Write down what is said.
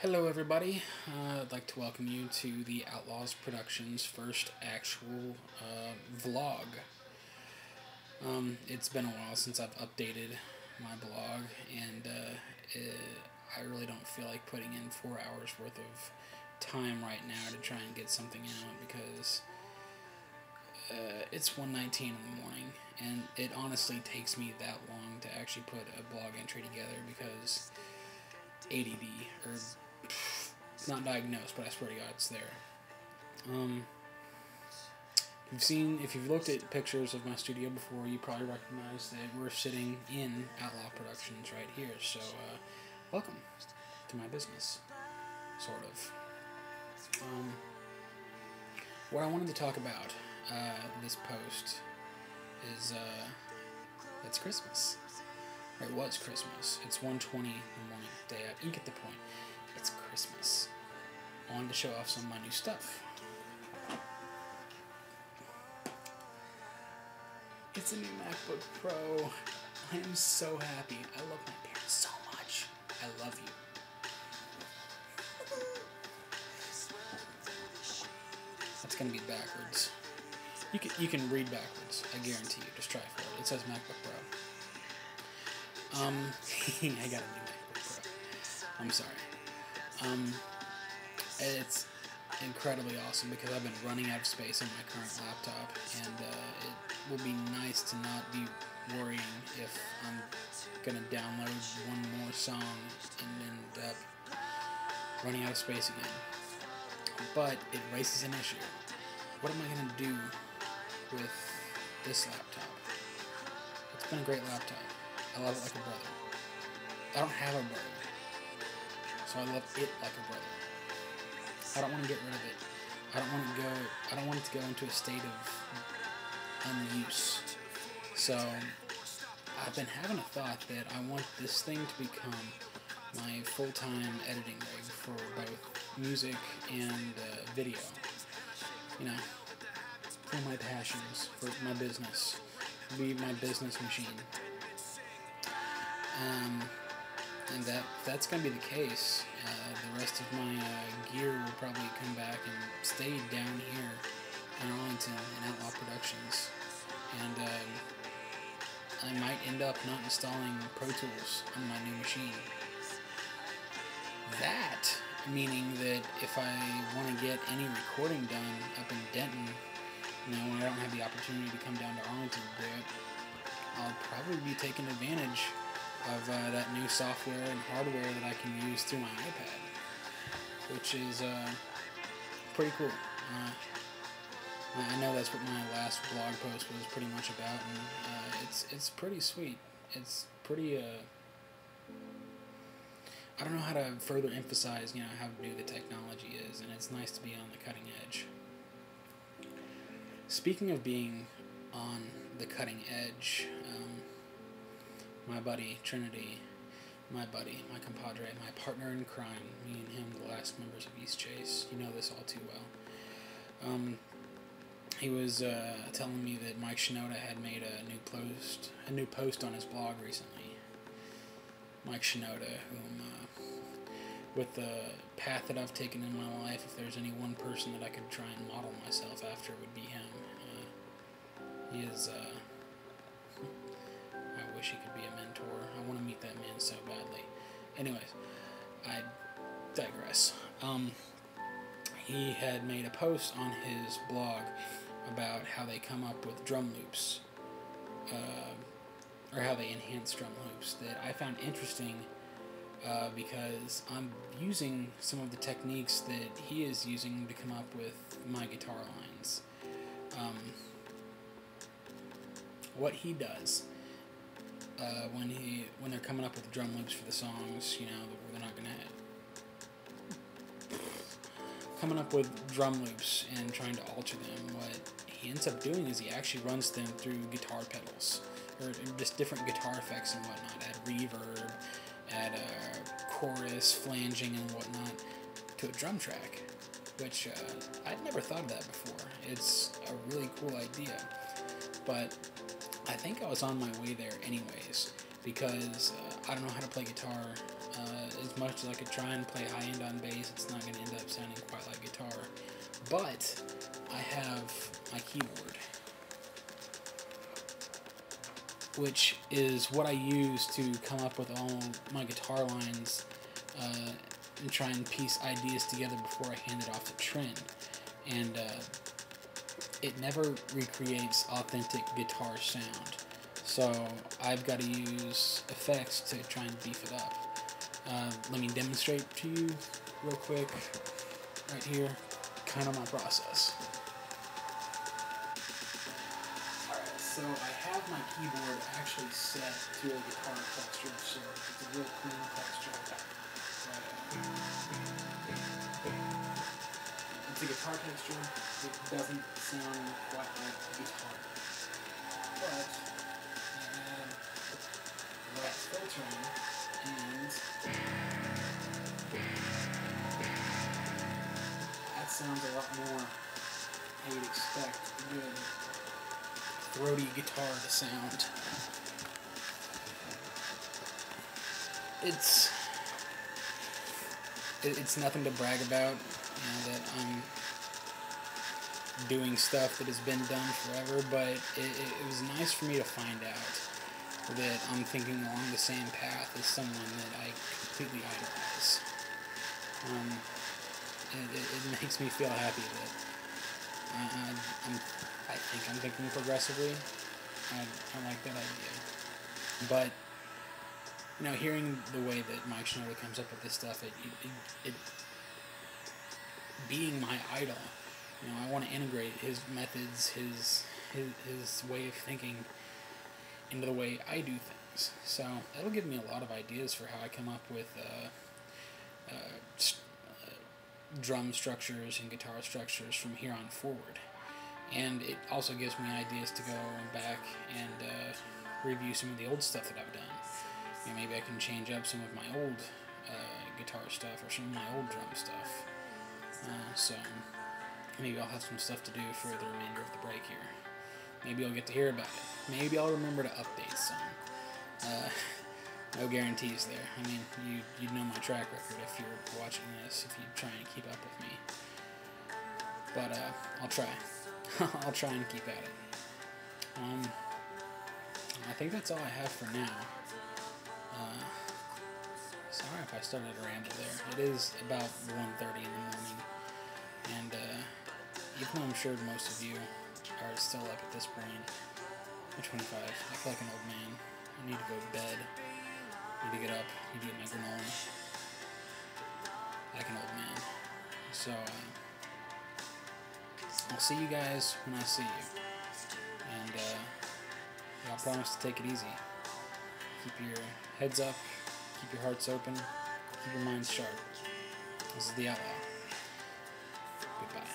Hello, everybody. I'd like to welcome you to the Outlaws Productions' first actual vlog. It's been a while since I've updated my blog, and I really don't feel like putting in 4 hours worth of time right now to try and get something out because it's 1:19 in the morning, and it honestly takes me that long to actually put a blog entry together because ADD, or not diagnosed, but I swear to God, it's there. If you've looked at pictures of my studio before, you probably recognize that we're sitting in Outlaw Productions right here. So, welcome to my business, sort of. What I wanted to talk about this post is it's Christmas. Or it was Christmas. It's 1:20 in the morning, day out. You get the point. It's Christmas. I wanted to show off some of my new stuff. It's a new MacBook Pro. I am so happy. I love my parents so much. I love you. That's gonna be backwards. You can read backwards. I guarantee you. Just try for it. It says MacBook Pro. I got a new MacBook Pro. I'm sorry. It's incredibly awesome because I've been running out of space on my current laptop, and it will be nice to not be worrying if I'm gonna download one more song and end up running out of space again. But it raises an issue. What am I gonna do with this laptop? It's been a great laptop. I love it like a brother. I don't have a brother, so I love it like a brother. I don't want to get rid of it. I don't want it to go into a state of unuse. So I've been having a thought that I want this thing to become my full-time editing rig for both music and video. You know, for my passions, for my business, be my business machine. And that's going to be the case. The rest of my gear will probably come back and stay down here in Arlington in Outlaw Productions. And I might end up not installing Pro Tools on my new machine. That meaning that if I want to get any recording done up in Denton, when I don't have the opportunity to come down to Arlington to do it, I'll probably be taking advantage of that new software and hardware that I can use through my iPad, which is pretty cool. I know that's what my last blog post was pretty much about, and it's pretty sweet. It's pretty. I don't know how to further emphasize, how new the technology is, and it's nice to be on the cutting edge. Speaking of being on the cutting edge, my buddy Trinity, my compadre, my partner in crime, me and him, the last members of East Chase. You know this all too well. He was telling me that Mike Shinoda had made a new post on his blog recently. Mike Shinoda, whom, with the path that I've taken in my life, if there's any one person that I could try and model myself after, it would be him. He is. I wish he could be a mentor. I want to meet that man so badly. Anyways, I digress. He had made a post on his blog about how they come up with drum loops, or how they enhance drum loops, that I found interesting because I'm using some of the techniques that he is using to come up with my guitar lines. What he does when they're coming up with drum loops for the songs, they're not gonna coming up with drum loops and trying to alter them. What he ends up doing is he actually runs them through guitar pedals, or just different guitar effects and whatnot. Add reverb, add chorus, flanging and whatnot to a drum track, which I'd never thought of that before. It's a really cool idea, but I think I was on my way there anyways, because I don't know how to play guitar As much as I could try and play high end on bass, it's not going to end up sounding quite like guitar. But I have my keyboard, which is what I use to come up with all my guitar lines and try and piece ideas together before I hand it off to Trent. And it never recreates authentic guitar sound. So I've got to use effects to try and beef it up. Let me demonstrate to you real quick, right here, kind of my process. Alright, so I have my keyboard actually set to a guitar texture, so it's a real clean texture. It's a guitar texture. It doesn't sound quite like guitar. But I add the right filtering, and that sounds a lot more how you'd expect a good throaty guitar to sound. It's nothing to brag about, you know, that I'm doing stuff that has been done forever, but it was nice for me to find out that I'm thinking along the same path as someone that I completely idolize. It makes me feel happy that I think I'm thinking progressively. I like that idea. But, you know, hearing the way that Mike Shinoda comes up with this stuff, it being my idol, you know, I want to integrate his methods, his way of thinking into the way I do things. So that'll give me a lot of ideas for how I come up with drum structures and guitar structures from here on forward. And it also gives me ideas to go back and review some of the old stuff that I've done. You know, maybe I can change up some of my old guitar stuff or some of my old drum stuff. So maybe I'll have some stuff to do for the remainder of the break here. Maybe I'll get to hear about it. Maybe I'll remember to update some. No guarantees there. I mean, you'd know my track record if you're watching this, if you try and keep up with me. But I'll try. I'll try and keep at it. I think that's all I have for now. Sorry if I started to ramble there. It is about 1:30 in the morning, and even though I'm sure most of you are still up at this point, I'm 25. I feel like an old man. I need to go to bed. I need to get up. I need to get my granola. Like an old man. So I'll see you guys when I see you. And I'll promise to take it easy. Keep your heads up. Keep your hearts open. Keep your minds sharp. This is the Outlaw. Goodbye.